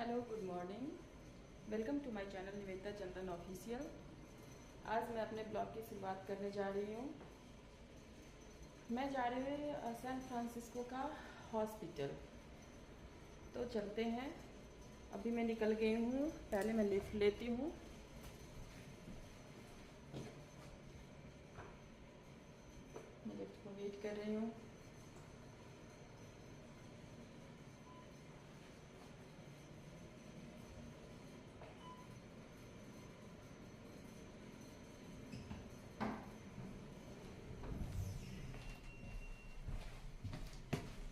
Hello, good morning. Welcome to my channel Nivedita Chandan official. आज मैं अपने ब्लॉग की शुरुआत करने जा रही हूँ। मैं जा रही हूँ सैन फ्रांसिस्को का हॉस्पिटल। तो चलते हैं। अभी मैं निकल गई हूँ। पहले मैं लिफ्ट लेती हूँ। मैं लिफ्ट को वेट कर रही हूँ।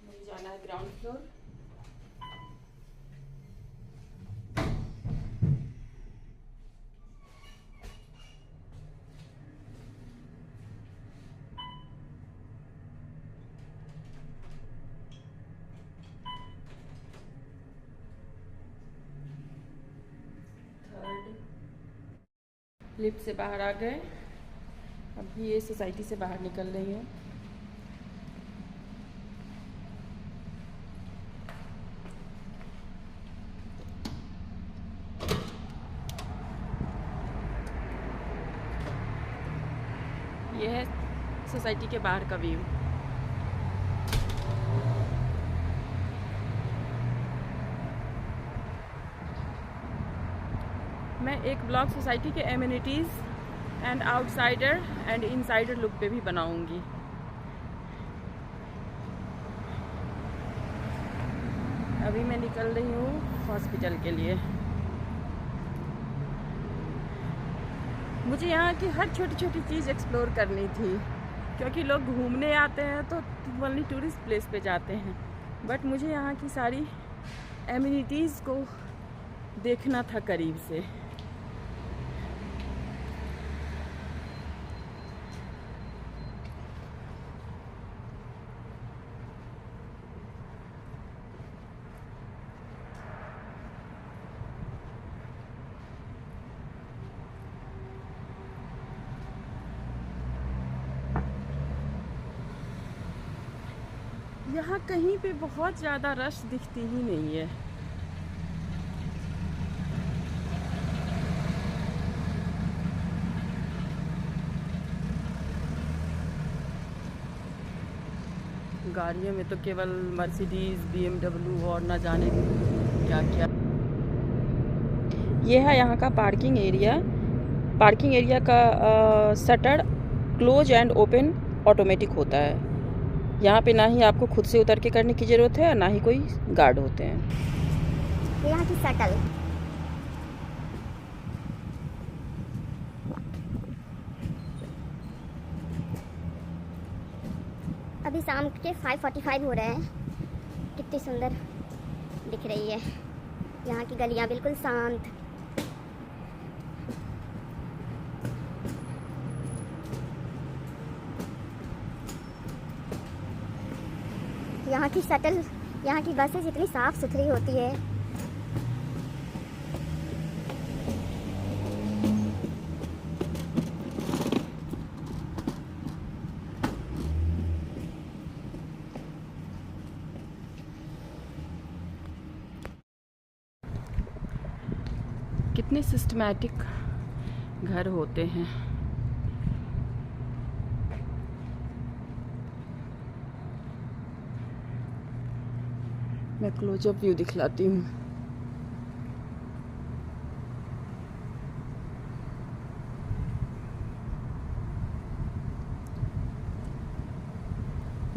मुझे जाना है ग्राउंड फ्लोर। लिफ्ट से बाहर आ गए। अभी ये सोसाइटी से बाहर निकल रही हूँ। ये है सोसाइटी के बाहर का व्यू। मैं एक ब्लॉग सोसाइटी के amenities and outsider and insider look पे भी बनाऊंगी। अभी मैं निकल रही हूँ हॉस्पिटल के लिए। मुझे यहाँ की हर छोटी छोटी चीज़ एक्सप्लोर करनी थी, क्योंकि लोग घूमने आते हैं तो ओनली टूरिस्ट प्लेस पे जाते हैं, बट मुझे यहाँ की सारी एमिनिटीज़ को देखना था करीब से। यहाँ कहीं पे बहुत ज़्यादा रश दिखती ही नहीं है। गाड़ियों में तो केवल मर्सिडीज, BMW और ना जाने क्या क्या। ये है यहाँ का पार्किंग एरिया। पार्किंग एरिया का shutter close and open automatic होता है। यहाँ पे ना ही आपको खुद से उतर के करने की ज़रूरत है और ना ही कोई गार्ड होते हैं। यहाँ की शटल अभी शाम के 5:45 हो रहे हैं। कितनी सुंदर दिख रही है यहाँ की गलियाँ, बिल्कुल शांत। यहाँ की शटल, यहाँ की बसें इतनी साफ़ सुथरी होती है। कितने सिस्टमैटिक घर होते हैं। मैं क्लोजअप व्यू दिखलाती हूँ।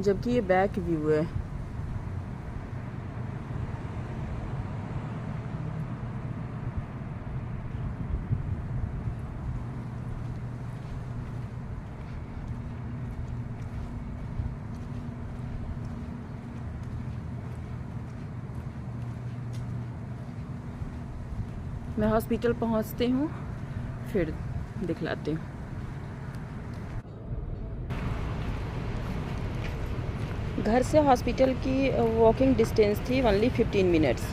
जबकि ये बैक व्यू है। मैं हॉस्पिटल पहुंचती हूँ, फिर दिखलाती हूँ। घर से हॉस्पिटल की वॉकिंग डिस्टेंस थी ओनली 15 मिनट्स।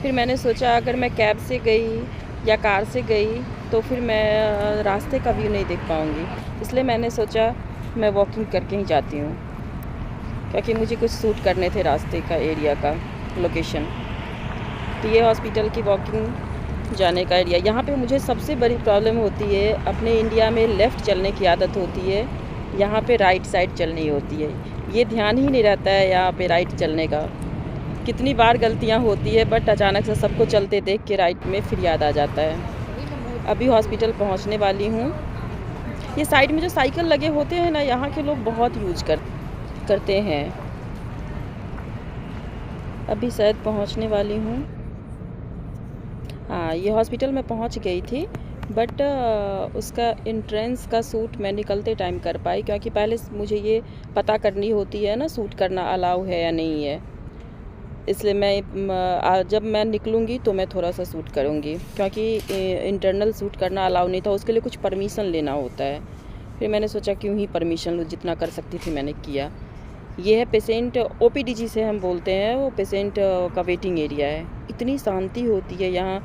फिर मैंने सोचा अगर मैं कैब से गई या कार से गई तो फिर मैं रास्ते का व्यू नहीं देख पाऊँगी, इसलिए मैंने सोचा मैं वॉकिंग करके ही जाती हूँ, क्योंकि मुझे कुछ शूट करने थे रास्ते का, एरिया का लोकेशन। तो ये हॉस्पिटल की वॉकिंग जाने का एरिया। यहाँ पे मुझे सबसे बड़ी प्रॉब्लम होती है, अपने इंडिया में लेफ़्ट चलने की आदत होती है, यहाँ पे राइट साइड चलनी होती है। ये ध्यान ही नहीं रहता है यहाँ पे राइट चलने का। कितनी बार गलतियाँ होती है, बट अचानक से सबको चलते देख के राइट में फिर याद आ जाता है। अभी हॉस्पिटल पहुँचने वाली हूँ। ये साइड में जो साइकिल लगे होते हैं ना, यहाँ के लोग बहुत यूज करते हैं। अभी शायद पहुँचने वाली हूँ। हाँ, ये हॉस्पिटल में पहुँच गई थी, बट उसका एंट्रेंस का शूट मैं निकलते टाइम कर पाई, क्योंकि पहले मुझे ये पता करनी होती है ना शूट करना अलाउ है या नहीं है। इसलिए मैं जब मैं निकलूँगी तो मैं थोड़ा सा शूट करूँगी, क्योंकि इंटरनल शूट करना अलाउ नहीं था, उसके लिए कुछ परमिशन लेना होता है। फिर मैंने सोचा क्यों ही परमिशन लूँ, जितना कर सकती थी मैंने किया। ये है पेशेंट ओपीडी जिसे हम बोलते हैं, वो पेशेंट का वेटिंग एरिया है। इतनी शांति होती है यहाँ,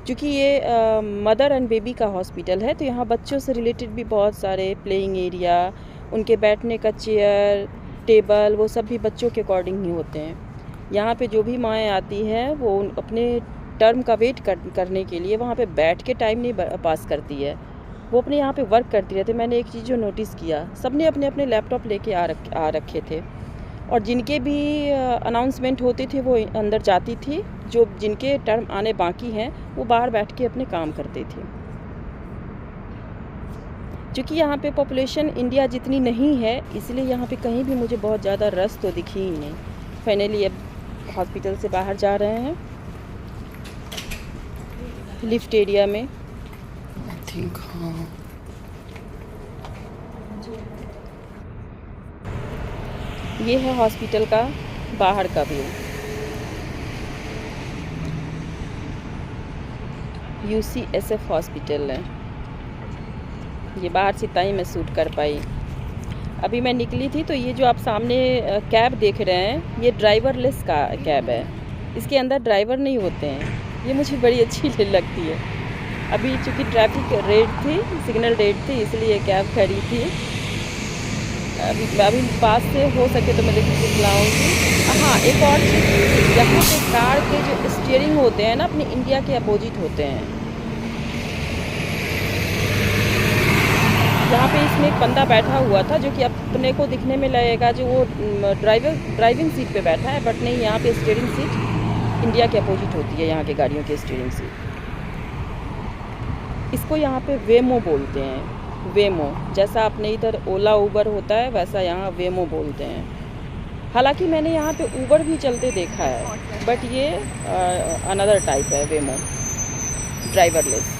क्योंकि ये मदर एंड बेबी का हॉस्पिटल है, तो यहाँ बच्चों से रिलेटेड भी बहुत सारे प्लेइंग एरिया, उनके बैठने का चेयर, टेबल, वो सब भी बच्चों के अकॉर्डिंग ही होते हैं। यहाँ पे जो भी माएँ आती हैं वो अपने टर्म का वेट करने के लिए वहाँ पे बैठ के टाइम नहीं पास करती है, वो अपने यहाँ पे वर्क करती रहती है। मैंने एक चीज़ जो नोटिस किया, सबने अपने अपने लैपटॉप लेके आ रखे थे, और जिनके भी अनाउंसमेंट होती थी वो अंदर जाती थी, जो जिनके टर्म आने बाकी हैं वो बाहर बैठ के अपने काम करते थे। क्योंकि यहाँ पे पॉपुलेशन इंडिया जितनी नहीं है, इसलिए यहाँ पे कहीं भी मुझे बहुत ज़्यादा रश तो दिखी ही नहीं। फाइनली अब हॉस्पिटल से बाहर जा रहे हैं, लिफ्ट एरिया में। आई थिंक हाँ, ये है हॉस्पिटल का बाहर का व्यू। UCSF हॉस्पिटल है ये। बाहर से ताई मैं शूट कर पाई। अभी मैं निकली थी तो ये जो आप सामने कैब देख रहे हैं, ये ड्राइवरलेस का कैब है। इसके अंदर ड्राइवर नहीं होते हैं, ये मुझे बड़ी अच्छी लगती है। अभी चूँकि ट्रैफिक रेड थी, सिग्नल रेड थी, इसलिए कैब खड़ी थी। अभी पास से हो सके तो मैं दिखलाऊँगी। हाँ, एक और चीज़, यहाँ पे कार के जो स्टीयरिंग होते हैं ना, अपने इंडिया के अपोजिट होते हैं। यहाँ पे इसमें एक बंदा बैठा हुआ था, जो कि अपने को दिखने में लगेगा जो वो ड्राइविंग सीट पे बैठा है, बट नहीं, यहाँ पे स्टीयरिंग सीट इंडिया के अपोजिट होती है, यहाँ के गाड़ियों की स्टीयरिंग सीट। इसको यहाँ पे वेमो बोलते हैं, वेमो। जैसा अपने इधर ओला उबर होता है, वैसा यहाँ वेमो बोलते हैं। हालांकि मैंने यहाँ पे उबर भी चलते देखा है, बट ये अनदर टाइप है वेमो, ड्राइवरलेस।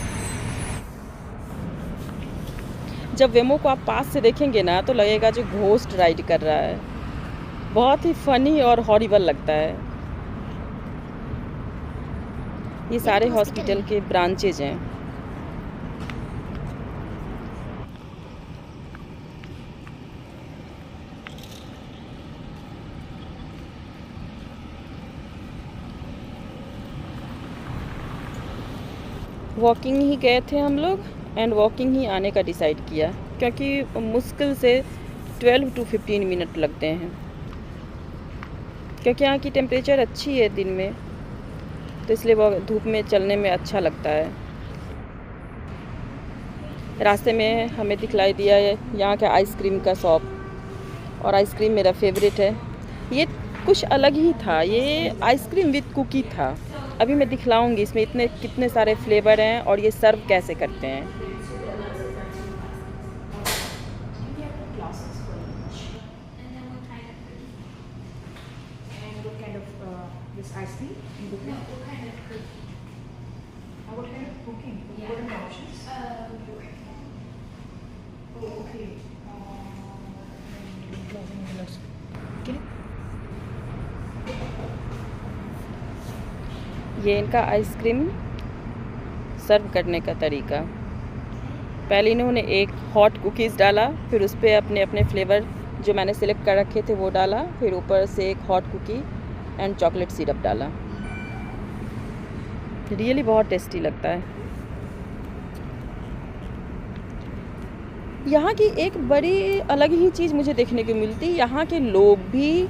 जब वेमो को आप पास से देखेंगे ना, तो लगेगा जो घोस्ट राइड कर रहा है। बहुत ही फनी और हॉरिबल लगता है। ये सारे हॉस्पिटल के ब्रांचेज हैं। वॉकिंग ही गए थे हम लोग, एंड वॉकिंग ही आने का डिसाइड किया, क्योंकि मुश्किल से 12 to 15 मिनट लगते हैं, क्योंकि यहाँ की टेम्परेचर अच्छी है दिन में, तो इसलिए वो धूप में चलने में अच्छा लगता है। रास्ते में हमें दिखलाई दिया है यहाँ का आइसक्रीम का शॉप, और आइसक्रीम मेरा फेवरेट है। ये कुछ अलग ही था, ये आइसक्रीम विद कुकी था। अभी मैं दिखलाऊंगी इसमें कितने सारे फ्लेवर हैं और ये सर्व कैसे करते हैं। ये इनका आइसक्रीम सर्व करने का तरीका। पहले इन्होंने एक हॉट कुकीज़ डाला, फिर उस पर अपने अपने फ्लेवर जो मैंने सिलेक्ट कर रखे थे वो डाला, फिर ऊपर से एक hot cookie and chocolate syrup डाला। रियली बहुत टेस्टी लगता है। यहाँ की एक बड़ी अलग ही चीज़ मुझे देखने को मिलती, यहाँ के लोग भी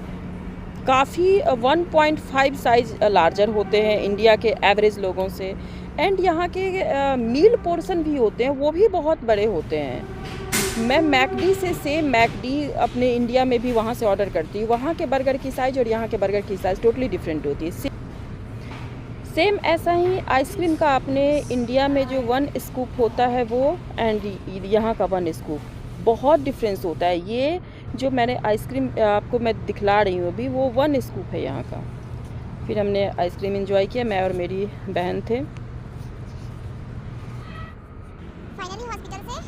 काफ़ी 1.5 साइज़ लार्जर होते हैं इंडिया के एवरेज लोगों से। एंड यहाँ के मील पोर्शन भी होते हैं, वो भी बहुत बड़े होते हैं। मैं मैकडी से सेम मैकडी अपने इंडिया में भी वहाँ से ऑर्डर करती हूँ। वहाँ के बर्गर की साइज़ और यहाँ के बर्गर की साइज़ टोटली डिफरेंट होती है। सेम ऐसा ही आइसक्रीम का अपने इंडिया में जो 1 स्कूप होता है वो, एंड यहाँ का 1 स्कूप बहुत डिफरेंस होता है। ये जो मैंने आइसक्रीम आपको मैं दिखला रही हूँ अभी, वो 1 स्कूप है यहाँ का। फिर हमने आइसक्रीम एंजॉय किया, मैं और मेरी बहन थे। फाइनली हॉस्पिटल से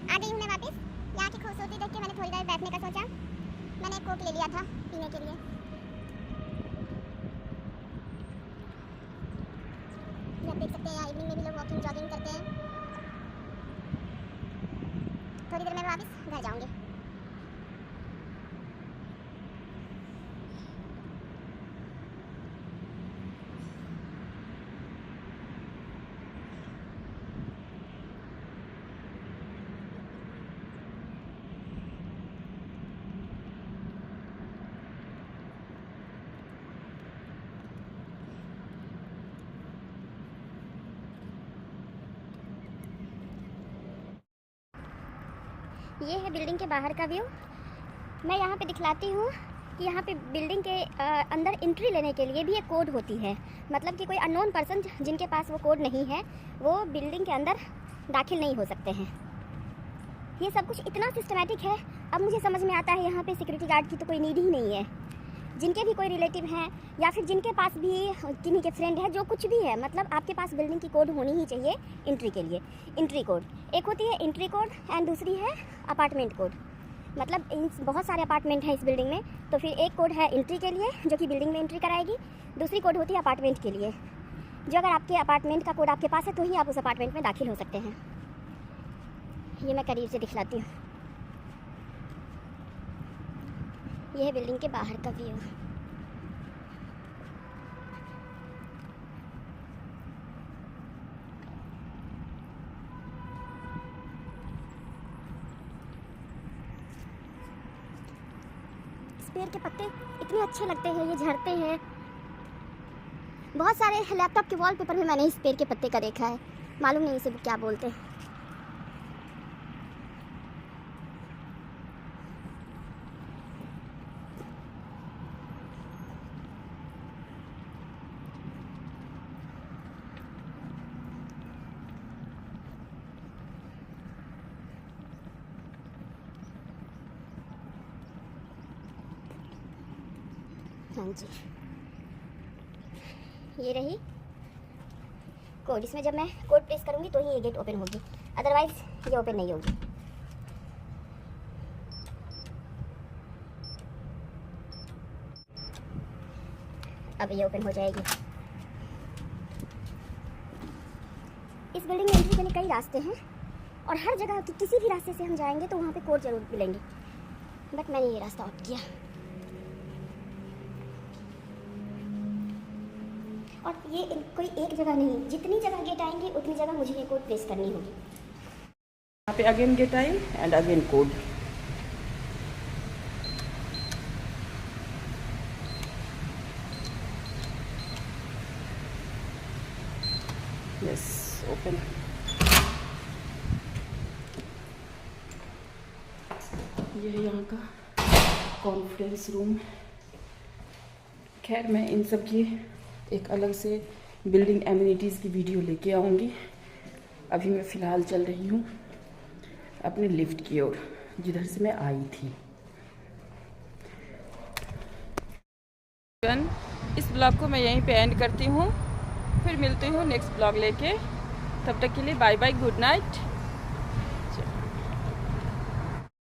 आ गई हूँ मैं वापस। यहाँ की खूबसूरती देख के मैंने थोड़ी देर बैठने का सोचा। मैंने कोक ले लिया था पीने के लिए। आप देख सकते हैं इवनिंग में भी लोग वॉकिंग जॉगिंग करते हैं। थोड़ी देर में वापस घर जाऊंगी। ये है बिल्डिंग के बाहर का व्यू। मैं यहाँ पे दिखलाती हूँ कि यहाँ पे बिल्डिंग के अंदर एंट्री लेने के लिए भी एक कोड होती है। मतलब कि कोई अननोन पर्सन जिनके पास वो कोड नहीं है वो बिल्डिंग के अंदर दाखिल नहीं हो सकते हैं। ये सब कुछ इतना सिस्टमेटिक है। अब मुझे समझ में आता है यहाँ पे सिक्योरिटी गार्ड की तो कोई नीड ही नहीं है। जिनके भी कोई रिलेटिव हैं या फिर जिनके पास भी किन्हीं के फ्रेंड है, जो कुछ भी है, मतलब आपके पास बिल्डिंग की कोड होनी ही चाहिए एंट्री के लिए। एंट्री कोड एक होती है एंट्री कोड एंड दूसरी है अपार्टमेंट कोड। मतलब बहुत सारे अपार्टमेंट हैं इस बिल्डिंग में, तो फिर एक कोड है एंट्री के लिए जो कि बिल्डिंग में एंट्री कराएगी, दूसरी कोड होती है अपार्टमेंट के लिए, जो अगर आपके अपार्टमेंट का कोड आपके पास है तो ही आप उस अपार्टमेंट में दाखिल हो सकते हैं। ये मैं करीब से दिखलाती हूँ। यह है बिल्डिंग के बाहर का व्यू। इस पेड़ के पत्ते इतने अच्छे लगते हैं, ये झड़ते हैं। बहुत सारे लैपटॉप के वॉलपेपर में मैंने इस पेड़ के पत्ते का देखा है। मालूम नहीं इसे क्या बोलते हैं। हाँ जी, ये रही कोड। इसमें जब मैं कोड प्रेस करूँगी तो ही ये गेट ओपन होगी, अदरवाइज ये ओपन नहीं होगी। अब ये ओपन हो जाएगी। इस बिल्डिंग में एंट्री के लिए कई रास्ते हैं और हर जगह किसी भी रास्ते से हम जाएंगे तो वहाँ पे कोड जरूर मिलेंगे, बट मैंने ये रास्ता ऑप्ट किया। और ये कोई एक जगह नहीं, जितनी जगह गेट आएंगी उतनी जगह मुझे ये कोड प्रेस करनी होगी। यहाँ पे again get I and again code. Yes, open. ये है यहाँ का कॉन्फ्रेंस रूम। खैर मैं इन सब की एक अलग से बिल्डिंग एमिनिटीज़ की वीडियो लेके आऊँगी। अभी मैं फ़िलहाल चल रही हूँ अपने लिफ्ट की ओर, जिधर से मैं आई थी। इस ब्लॉग को मैं यहीं पे एंड करती हूँ, फिर मिलती हूँ नेक्स्ट ब्लॉग लेके। तब तक के लिए बाय बाय, गुड नाइट।